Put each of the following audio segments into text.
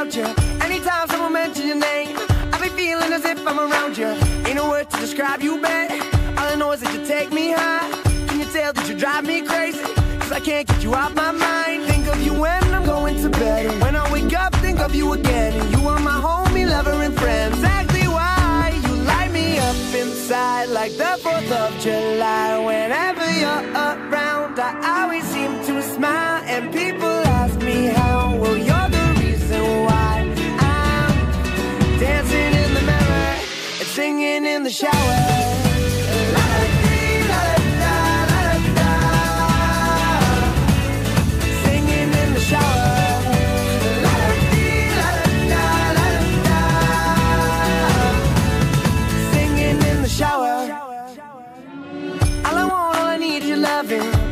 about you. Anytime someone mentions your name, I be feeling as if I'm around you. Ain't no word to describe you, babe. All I know is that you take me high. Can you tell that you drive me crazy? Cause I can't get you out my mind. Think of you when I'm going to bed, and when I wake up, think of you again. And you are my homie, lover, and friend. Exactly why you light me up inside like the 4th of July. Whenever you're around, I always seem to smile. And people ask me how, well, you're the reason why I'm dancing in the mirror and singing in the shower.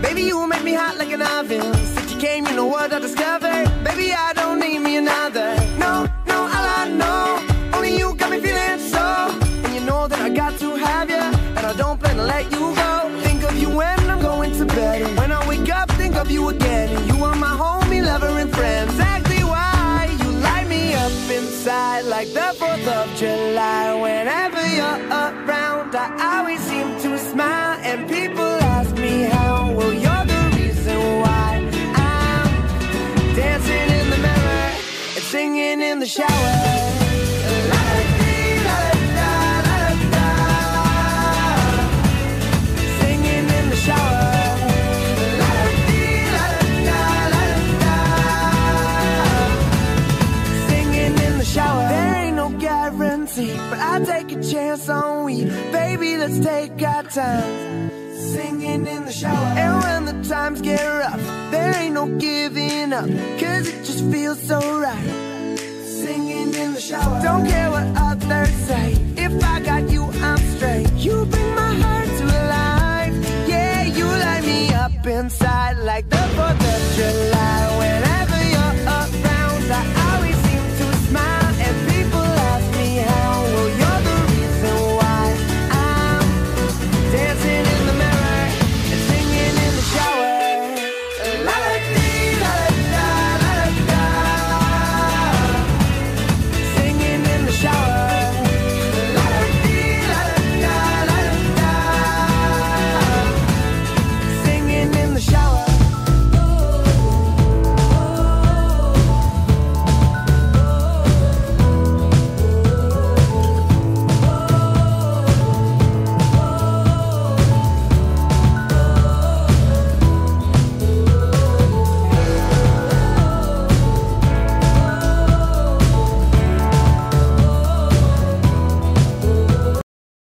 Baby, you make me hot like an oven. Since you came, you know what I discovered. Baby, I don't need me another. No, no, all I know, only you got me feeling so. And you know that I got to have you, and I don't plan to let you go. Think of you when I'm going to bed, and when I wake up, think of you again. And you are my homie, lover, and friend. Exactly why you light me up inside like the 4th of July. Whenever you're around, I always seem to smile. And people ask me how, well, you're the reason why I'm dancing in the mirror and singing in the shower. Singing in the shower. Singing in the shower. There ain't no guarantee, but I'll take a chance on we. Baby, let's take our time. Singing in the shower. And when the times get rough, there ain't no giving up, cause it just feels so right. Singing in the shower. Don't care what others say,